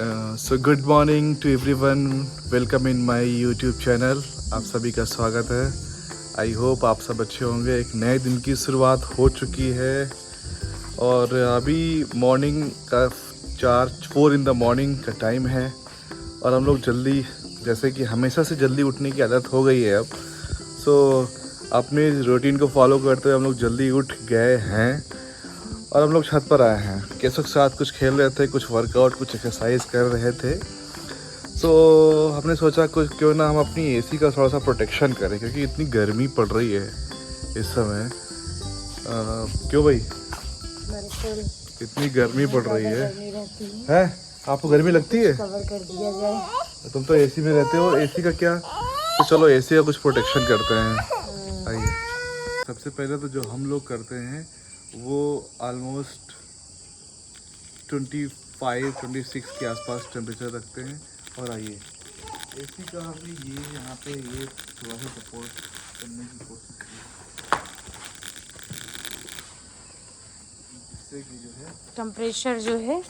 So good morning to everyone, welcome in my YouTube channel. आप सभी का स्वागत है। आई होप आप सब अच्छे होंगे। एक नए दिन की शुरुआत हो चुकी है और अभी मॉर्निंग का 4 इन द मॉर्निंग का टाइम है और हम लोग जल्दी, जैसे कि हमेशा से जल्दी उठने की आदत हो गई है अब। सो अपने रूटीन को फॉलो करते हुए हम लोग जल्दी उठ गए हैं और हम लोग छत पर आए हैं। केशव के साथ कुछ खेल रहे थे, कुछ वर्कआउट, कुछ एक्सरसाइज कर रहे थे। तो हमने सोचा कुछ क्यों ना हम अपनी एसी का थोड़ा सा प्रोटेक्शन करें, क्योंकि इतनी गर्मी पड़ रही है इस समय। क्यों भाई, इतनी गर्मी पड़ रही है? आपको गर्मी लगती है? कवर कर दिया जाए। तुम तो एसी में रहते हो, एसी का क्या? तो चलो एसी का कुछ प्रोटेक्शन करते हैं। आइए, सबसे पहले तो जो हम लोग करते हैं वो ऑलमोस्ट 25-26 के आसपास टेम्परेचर रखते हैं। और आइए, एसी का हमने ये यहाँ पे ये थोड़ा सा सपोर्ट करने की कोशिश की, जिससे कि जो है टेम्परेचर जो है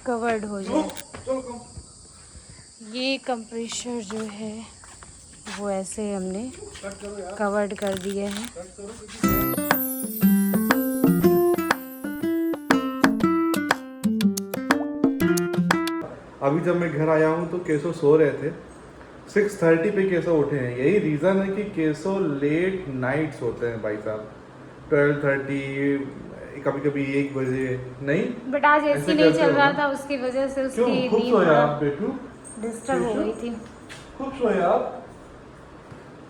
कवर्ड हो जाए। ये टेम्परेचर जो है वो ऐसे हमने कवर्ड कर दिए हैं। अभी जब मैं घर आया हूँ तो केशव सो रहे थे। 6:30 पे केशव उठे हैं। यही रीज़न है कि केशव लेट नाइट सोते हैं भाई साहब। 12:30, कभी कभी 1 बजे। नहीं, बट आज एसी नहीं चल रहा था, उसकी वजह से उसकी खूब नींद सोया आप बेटू, डिस्टर्ब हो गई थी। खूब सोया आप।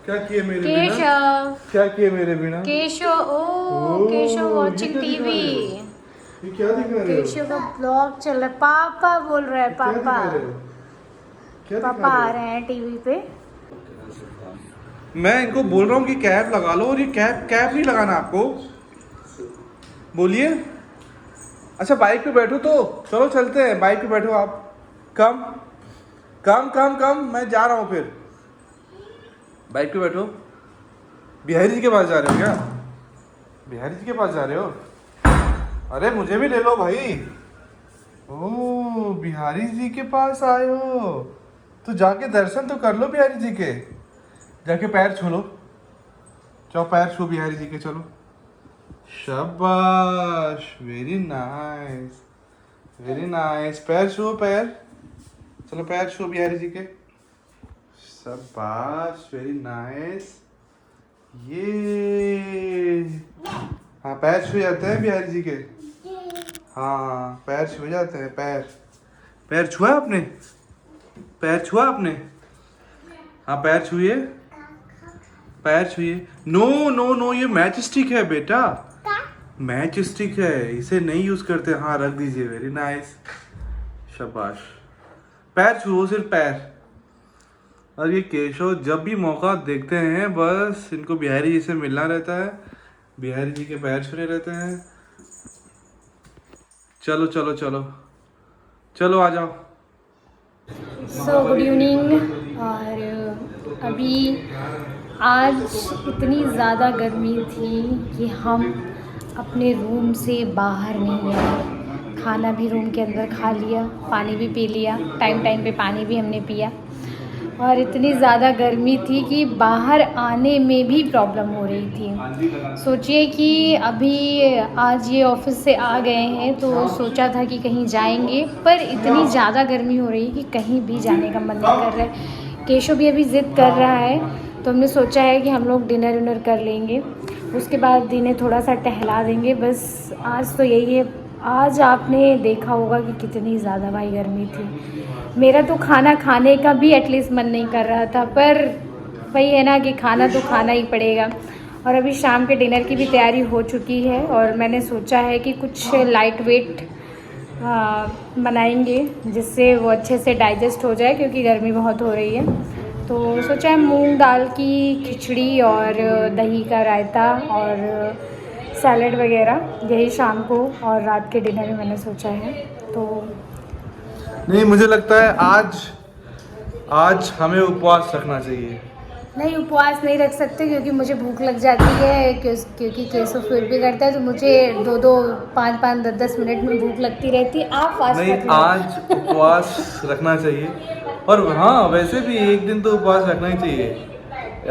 क्या किए मेरे बिना? केशव, क्या किए मेरे बिना? केशव, ओ केशव वाचिंग ये क्या दिखा टीवी। रहे हो? ये क्या दिखा रहे हो? केशव का ब्लॉग चल रहा है। पापा बोल रहा है, क्या पापा दिखा रहे हो? क्या दिखा पापा रहे आ हो? रहे हैं टीवी पे। मैं इनको बोल रहा हूँ कि कैप लगा लो और ये कैप नहीं लगाना आपको। बोलिए। अच्छा बाइक पे बैठो तो चलो चलते हैं, बाइक पे बैठो आप। कम कम कम कम, मैं जा रहा हूँ फिर। बाइक पे बैठो। बिहारी जी के पास जा रहे हो क्या? बिहारी जी के पास जा रहे हो? अरे मुझे भी ले लो भाई। ओ, बिहारी जी के पास आए हो तो जाके दर्शन तो कर लो बिहारी जी के। जाके पैर छू लो। चलो पैर छू बिहारी जी के, चलो। शाबाश, वेरी नाइस, वेरी नाइस। पैर छुओ, पैर। चलो पैर छुओ बिहारी जी के। शाबाश, वेरी नाइस। ये हाँ, पैर छू जाते हैं बिहारी जी के। हाँ, पैर छू जाते हैं। पैर छुआ आपने? पैर छुआ आपने? हाँ, पैर छुए, पैर छुए। नो नो नो, ये मैच स्टिक है बेटा, मैच स्टिक है, इसे नहीं यूज करते। हाँ, रख दीजिए। वेरी नाइस, शाबाश। पैर छुओ, सिर्फ पैर। और ये केशव जब भी मौका देखते हैं बस इनको बिहारी जी से मिलना रहता है, बिहारी जी के पैर छूने रहते हैं। चलो चलो चलो चलो, आ जाओ। So good evening. और अभी आज इतनी ज़्यादा गर्मी थी कि हम अपने रूम से बाहर नहीं आए। खाना भी रूम के अंदर खा लिया, पानी भी पी लिया, टाइम टाइम पे पानी भी हमने पिया। और इतनी ज़्यादा गर्मी थी कि बाहर आने में भी प्रॉब्लम हो रही थी। सोचिए कि अभी आज ये ऑफिस से आ गए हैं तो सोचा था कि कहीं जाएंगे, पर इतनी ज़्यादा गर्मी हो रही है कि कहीं भी जाने का मन नहीं कर रहा है। केशव भी अभी ज़िद कर रहा है, तो हमने सोचा है कि हम लोग डिनर विनर कर लेंगे, उसके बाद इन्हें थोड़ा सा टहला देंगे। बस आज तो यही है। आज आपने देखा होगा कि कितनी ज़्यादा भाई गर्मी थी। मेरा तो खाना खाने का भी एटलीस्ट मन नहीं कर रहा था, पर वही है ना कि खाना तो खाना ही पड़ेगा। और अभी शाम के डिनर की भी तैयारी हो चुकी है और मैंने सोचा है कि कुछ लाइट वेट बनाएंगे जिससे वो अच्छे से डाइजेस्ट हो जाए, क्योंकि गर्मी बहुत हो रही है। तो सोचा है मूंग दाल की खिचड़ी और दही का रायता और सैलड वगैरह, यही शाम को और रात के डिनर में मैंने सोचा है। तो नहीं, मुझे लगता है आज हमें उपवास रखना चाहिए। नहीं, उपवास नहीं रख सकते क्योंकि मुझे भूख लग जाती है, क्योंकि केसो फिर भी करता है तो मुझे 2-2, 5-5, 10-10 मिनट में भूख लगती रहती है। आप फास्ट नहीं, रख लो। आज उपवास रखना चाहिए। और हाँ, वैसे भी एक दिन तो उपवास रखना ही चाहिए।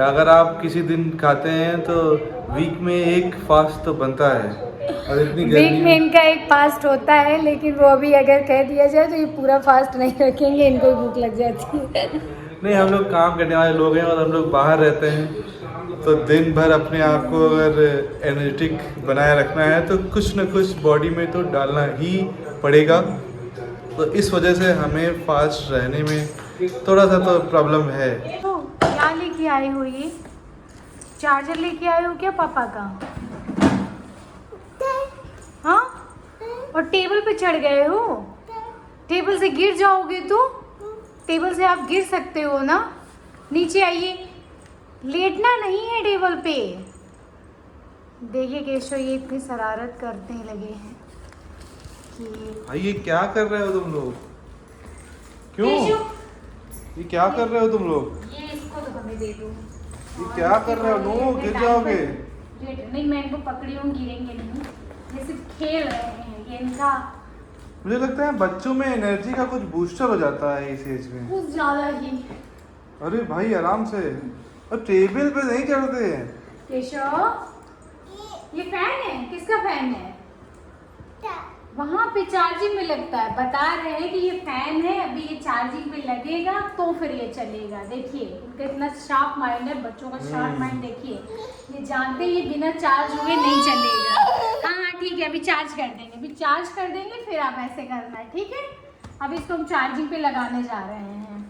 अगर आप किसी दिन खाते हैं तो वीक में एक फास्ट तो बनता है। और इतनी वीक गर्मी में इनका एक फास्ट होता है, लेकिन वो अभी अगर कह दिया जाए तो ये पूरा फास्ट नहीं रखेंगे, इनको भूख लग जाती है। नहीं, हम लोग काम करने वाले लोग हैं और हम लोग बाहर रहते हैं, तो दिन भर अपने आप को अगर एनर्जेटिक बनाए रखना है तो कुछ न कुछ बॉडी में तो डालना ही पड़ेगा। तो इस वजह से हमें फास्ट रहने में थोड़ा सा तो प्रॉब्लम है। तो क्या लेके आए हो ये? चार्जर लेके आए हो क्या पापा का? हाँ? और टेबल पे चढ़ गए हो? टेबल से गिर जाओगे तो? टेबल से आप गिर सकते हो ना। नीचे आइए, लेटना नहीं है टेबल पे। देखिए केशव, ये इतनी शरारत करने लगे हैं कि भाई ये क्या कर रहे हो तुम लोग? क्यों? केशव, ये क्या कर रहे हो तुम लोग? ये इसको तो हमें दे दो। ये क्या कर रहे हो? नो, गिर जाओगे। नहीं, मैं इनको पकड़ी हूँ, गिरेंगे नहीं। ये सिर्फ खेल रहे हैं, ये इनका मुझे लगता है बच्चों में एनर्जी का कुछ बूस्टर हो जाता है इस एज में। कुछ ज्यादा ही। अरे भाई आराम से, और टेबल पे नहीं चढ़ते हैं। केशव, ये फैन है, किसका फैन है? वहाँ पे चार्जिंग में लगता है। बता रहे हैं कि ये फैन है, अभी ये चार्जिंग पे लगेगा तो फिर ये चलेगा। देखिए इनका इतना शार्प माइंड है, बच्चों का शार्प माइंड देखिए। ये जानते हैं ये बिना चार्ज हुए नहीं चलेगा। हाँ ठीक है, अभी चार्ज कर देंगे, अभी चार्ज कर देंगे, फिर आप ऐसे करना है, ठीक है? अभी इसको हम चार्जिंग पे लगाने जा रहे हैं,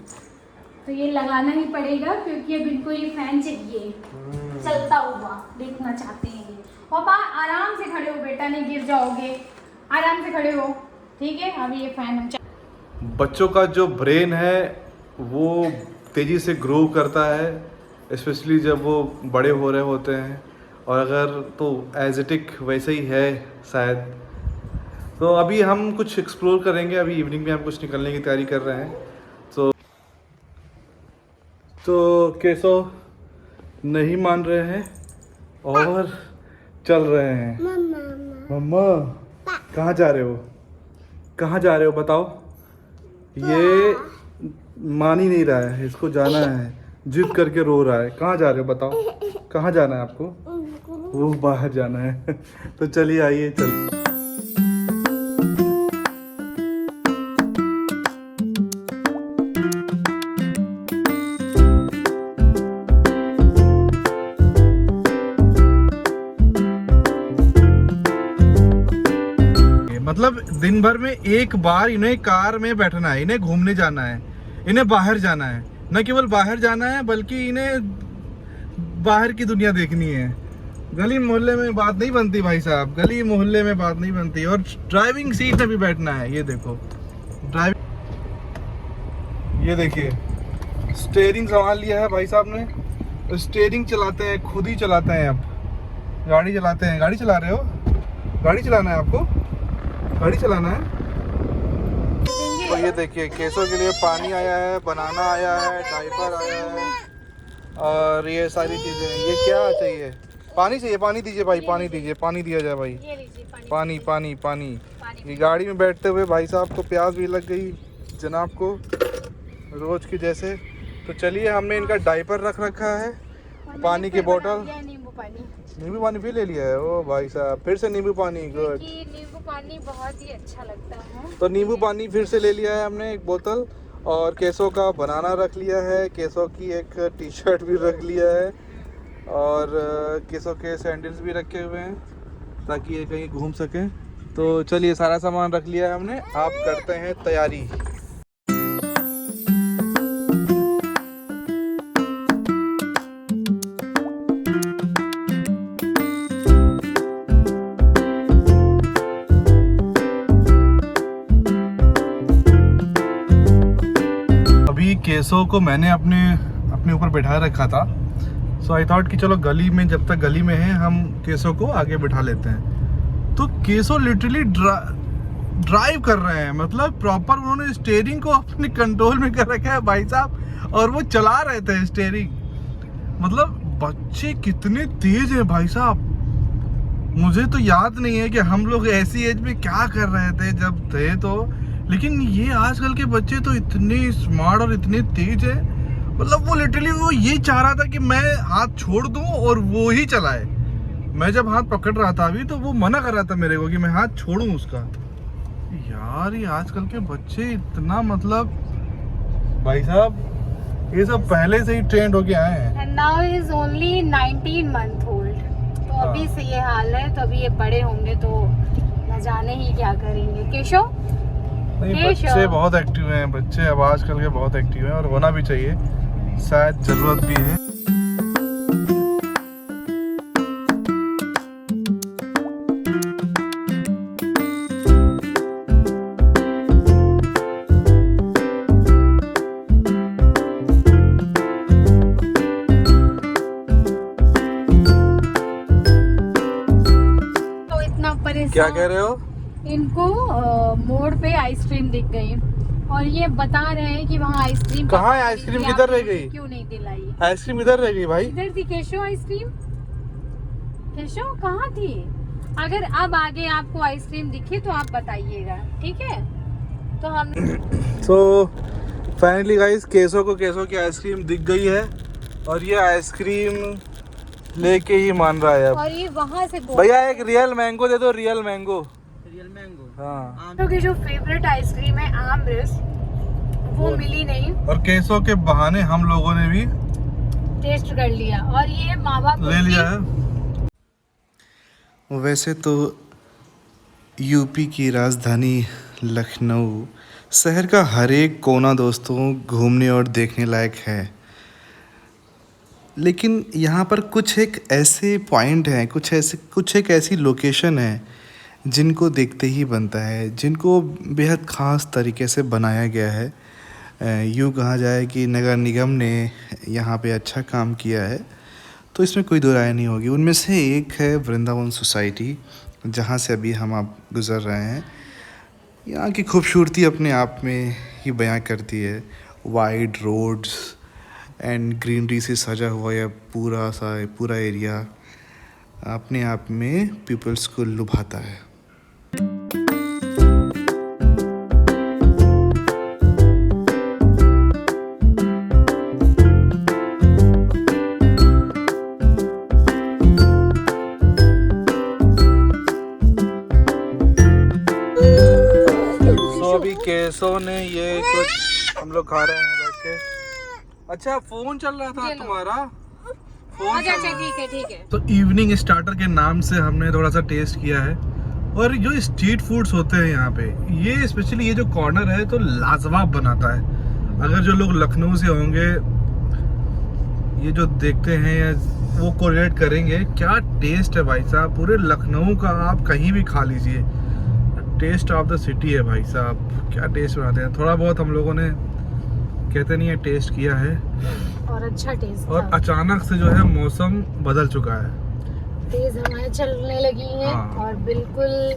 तो ये लगाना ही पड़ेगा क्योंकि अब इनको ये फैन चाहिए चलता हुआ, देखना चाहते हैं ये। पापा आराम से खड़े हो बेटा, नहीं गिर जाओगे, आराम से खड़े हो, ठीक है? अभी ये फैन हम बच्चों का जो ब्रेन है वो तेज़ी से ग्रो करता है, स्पेशली जब वो बड़े हो रहे होते हैं। और अगर तो एजिटिक वैसे ही है शायद। तो अभी हम कुछ एक्सप्लोर करेंगे, अभी इवनिंग में हम कुछ निकलने की तैयारी कर रहे हैं। तो केशव नहीं मान रहे हैं और चल रहे हैं। मम्मा कहाँ जा रहे हो? कहाँ जा रहे हो बताओ? ये मान ही नहीं रहा है, इसको जाना है, जिद करके रो रहा है। कहाँ जा रहे हो बताओ? कहाँ जाना है आपको? वो बाहर जाना है। तो चलिए आइए, चल। मतलब दिन भर में एक बार इन्हें कार में बैठना है, इन्हें घूमने जाना है, इन्हें बाहर जाना है। न केवल बाहर जाना है बल्कि इन्हें बाहर की दुनिया देखनी है। गली मोहल्ले में बात नहीं बनती भाई साहब, गली मोहल्ले में बात नहीं बनती। और ड्राइविंग सीट में भी बैठना है। ये देखो ड्राइविंग, ये देखिए स्टीयरिंग संभाल लिया है भाई साहब ने। स्टीयरिंग चलाते हैं, खुद ही चलाते हैं। अब गाड़ी चलाते हैं। गाड़ी चला रहे हो? गाड़ी चलाना है आपको? गाड़ी चलाना है। तो ये देखिए केसों के लिए पानी आया है, बनाना आया है, डायपर आया है और ये सारी चीज़ें। ये क्या चाहिए? पानी चाहिए? पानी दीजिए भाई, पानी दीजिए, पानी दिया जाए भाई। पानी पानी पानी। ये गाड़ी में बैठते हुए भाई साहब को प्यास भी लग गई जनाब को, रोज़ की जैसे। तो चलिए, हमने इनका डायपर रख रखा है, पानी की बोतल, नींबू पानी फिर ले लिया है। ओ भाई साहब, फिर से नींबू पानी। गुड, नींबू पानी बहुत ही अच्छा लगता है। तो नींबू पानी फिर से ले लिया है हमने, एक बोतल। और केसों का बनाना रख लिया है, केसों की एक टी शर्ट भी रख लिया है और केसों के सैंडल्स भी रखे हुए हैं ताकि ये कहीं घूम सकें। तो चलिए, सारा सामान रख लिया है हमने, आप करते हैं तैयारी। केसों को मैंने अपने ऊपर बैठा रखा था। सो आई थॉट कि चलो गली में, जब तक गली में है, हम केसों को आगे बैठा लेते हैं। तो केसों लिटरली ड्राइव कर रहे हैं, मतलब प्रॉपर उन्होंने स्टीयरिंग को अपने कंट्रोल में कर रखा है भाई साहब, और वो चला रहे थे स्टीयरिंग। मतलब बच्चे कितने तेज हैं भाई साहब। मुझे तो याद नहीं है कि हम लोग ऐसी एज में क्या कर रहे थे जब थे तो, लेकिन ये आजकल के बच्चे तो इतने स्मार्ट और इतने तेज है। मतलब वो लिटरली वो ये चाह रहा था कि मैं हाथ छोड़ दूं और वो ही चलाए। मैं जब हाथ पकड़ रहा था अभी तो वो मना कर रहा था मेरे को कि मैं हाथ छोड़ूं उसका। यार ये आजकल के बच्चे इतना मतलब भाई साहब ये सब पहले से ही ट्रेंड होके आए हैं। And now he is only 19 month old. तो अभी से ये हाल है, तो अभी ये बड़े होंगे तो न जाने ही क्या करेंगे। केशव नहीं बच्चे बहुत एक्टिव हैं, बच्चे अब आजकल के बहुत एक्टिव हैं और होना भी चाहिए, शायद जरूरत भी है। तो इतना परेशान। क्या कह रहे हो? इनको मोड़ पे आइसक्रीम दिख गई और ये बता रहे हैं कि वहाँ आइसक्रीम कहाँ है? आइसक्रीम किधर रह गई? क्यों नहीं दिलाई? आइसक्रीम इधर रह गई भाई। इधर थी केशव आइसक्रीम। केशव कहाँ थी? अगर अब आगे आपको आइसक्रीम दिखे तो आप बताइएगा, ठीक है? तो हम तो फाइनली गाइस केसो की आइसक्रीम दिख गई है और ये आइसक्रीम लेके ही मान रहा है अब। और ये वहाँ से भैया एक रियल मैंगो दे दो, रियल मैंगो। हाँ। तो की जो फेवरेट आइसक्रीम है आमरस, वो मिली नहीं और केसो के बहाने हम लोगों ने भी टेस्ट कर लिया और ये माँ बाप ले लिया है। वैसे तो यूपी की राजधानी लखनऊ शहर का हर एक कोना दोस्तों घूमने और देखने लायक है, लेकिन यहाँ पर कुछ एक ऐसे पॉइंट हैं, कुछ एक ऐसी लोकेशन है जिनको देखते ही बनता है, जिनको बेहद ख़ास तरीके से बनाया गया है। यूँ कहा जाए कि नगर निगम ने यहाँ पे अच्छा काम किया है, तो इसमें कोई दो राय नहीं होगी। उनमें से एक है वृंदावन सोसाइटी, जहाँ से अभी हम आप गुज़र रहे हैं। यहाँ की खूबसूरती अपने आप में ही बयां करती है। वाइड रोड्स एंड ग्रीनरी से सजा हुआ यह पूरा एरिया अपने आप में पीपल्स को लुभाता है। अभी केसो ने ये कुछ हम लोग खा रहे हैं बैठ के। अच्छा फोन चल रहा था तुम्हारा? फोन ठीक है। तो इवनिंग स्टार्टर के नाम से हमने थोड़ा सा टेस्ट किया है और जो स्ट्रीट फूड्स होते हैं यहाँ पे, ये स्पेशली ये जो कॉर्नर है तो लाजवाब बनाता है। अगर जो लोग लखनऊ से होंगे ये जो देखते हैं वो कोरिलेट करेंगे क्या टेस्ट है भाई साहब। पूरे लखनऊ का आप कहीं भी खा लीजिए, टेस्ट ऑफ द सिटी है भाई साहब। क्या टेस्ट बनाते हैं। थोड़ा बहुत हम लोगों ने कहते नहीं है टेस्ट किया है और अच्छा टेस्ट और अचानक से जो है मौसम बदल चुका है, तेज हवाएं चलने लगी हैं। हाँ। और बिल्कुल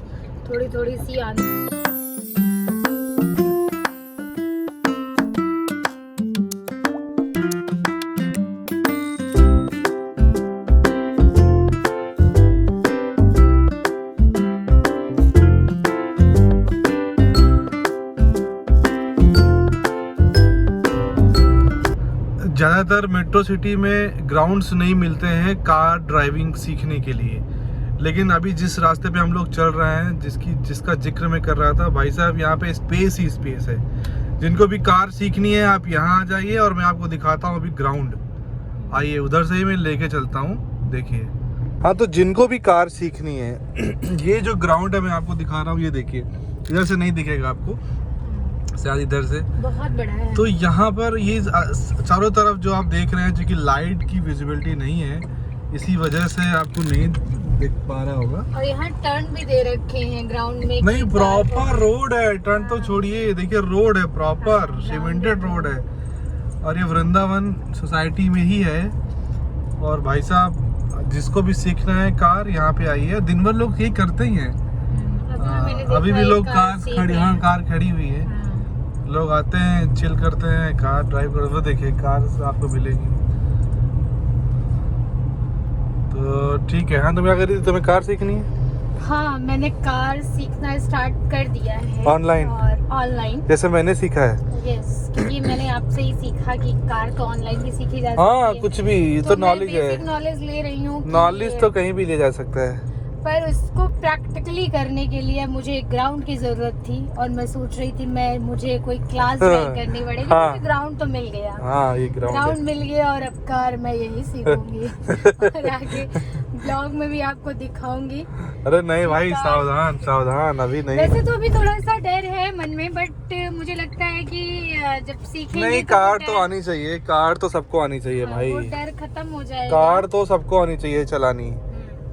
थोड़ी सी आंधी। ज़्यादातर मेट्रो सिटी में ग्राउंड्स नहीं मिलते हैं कार ड्राइविंग सीखने के लिए, लेकिन अभी जिस रास्ते पे हम लोग चल रहे हैं जिसका जिक्र मैं कर रहा था भाई साहब, यहाँ पे स्पेस ही स्पेस है। जिनको भी कार सीखनी है आप यहाँ आ जाइए और मैं आपको दिखाता हूँ अभी ग्राउंड। आइए उधर से ही मैं लेके चलता हूँ, देखिए। हाँ तो जिनको भी कार सीखनी है ये जो ग्राउंड है मैं आपको दिखा रहा हूँ, ये देखिए। इधर से नहीं दिखेगा आपको, शायद इधर से। बहुत बड़ा है। तो यहाँ पर ये चारों तरफ जो आप देख रहे हैं, जो कि लाइट की विजिबिलिटी नहीं है, इसी वजह से आपको नहीं दिख पा रहा होगा। और यहाँ टर्न भी दे रखे हैं ग्राउंड में। नहीं प्रॉपर रोड है, टर्न तो छोड़िए, देखिए रोड है प्रॉपर, सीमेंटेड रोड है। और ये वृंदावन सोसाइटी में ही है। और भाई साहब जिसको भी सीखना है कार, यहाँ पे आइए। दिन भर लोग यही करते ही हैं। अभी भी लोग कार खड़ी हुई है, लोग आते हैं चिल करते हैं, कार ड्राइव करते हुए। देखिए कार आपको मिलेगी। ठीक है। हाँ, तुम क्या कर रही थी? तुम्हें कार सीखनी है? हाँ, मैंने कार सीखना स्टार्ट कर दिया है ऑनलाइन? और ऑनलाइन, जैसे मैंने सीखा है। यस, क्योंकि मैंने आपसे ही सीखा कि कार तो ऑनलाइन भी सीखी जा सकती हाँ, है। कुछ भी, ये तो नॉलेज है। बेसिक नॉलेज ले रही हूँ कि नॉलेज तो कहीं भी ले जा सकता है। पर उसको प्रैक्टिकली करने के लिए मुझे ग्राउंड की जरूरत थी और मैं सोच रही थी मुझे कोई क्लास ज्वाइन करनी पड़ेगी। हाँ। मुझे ग्राउंड तो मिल गया। हाँ, ये ग्राउंड है। मिल गया और अब कार मैं यही सीखूंगी और आगे ब्लॉग में भी आपको दिखाऊंगी। अरे नहीं भाई, सावधान सावधान, अभी नहीं। वैसे तो अभी थोड़ा सा डर है मन में, बट मुझे लगता है कि जब सीखेंगे नहीं, कार तो आनी चाहिए, कार तो सबको आनी चाहिए भाई। वो डर खत्म हो जाएगा। कार तो सबको आनी चाहिए चलानी।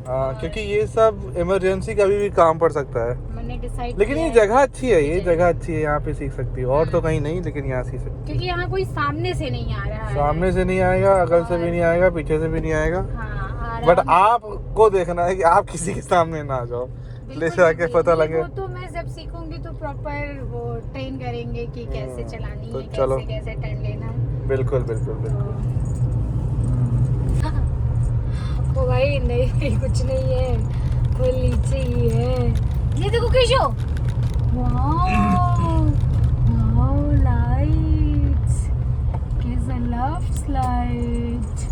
हाँ, क्योंकि ये सब इमरजेंसी कभी भी काम पड़ सकता है। मैंने डिसाइड लेकिन ये जगह अच्छी है, ये जगह अच्छी है, यहाँ पे सीख सकती हो। और तो कहीं नहीं, लेकिन यहाँ सीख सकती क्योंकि यहाँ कोई सामने से नहीं आ रहा है। है। सामने से नहीं आएगा, अगल से भी नहीं आएगा, पीछे से भी नहीं आएगा। हाँ, बट आपको देखना है कि आप किसी के सामने ना आ जाओ, ले जाके पता लगे। वो तो मैं जब सीखूंगी तो प्रॉपर वो ट्रेन करेंगे कि कैसे चलानी तो है, चलो। कैसे टर्न लेना है। बिल्कुल बिल्कुल बिल्कुल। ओ भाई नहीं, कुछ नहीं है, वो नीचे ही है। ये देखो केशो, वाओ वाओ, लाइट्स, कैसा लफ्ट लाइट।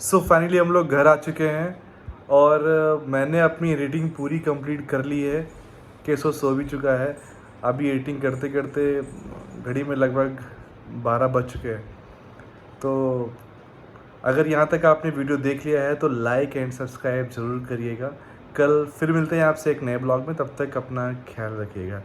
सो फाइनली हम लोग घर आ चुके हैं और मैंने अपनी एडिटिंग पूरी कंप्लीट कर ली है। केशव सो भी चुका है। अभी एडिटिंग करते करते घड़ी में लगभग 12 बज चुके हैं। तो अगर यहाँ तक आपने वीडियो देख लिया है तो लाइक एंड सब्सक्राइब ज़रूर करिएगा। कल फिर मिलते हैं आपसे एक नए ब्लॉग में, तब तक अपना ख्याल रखिएगा।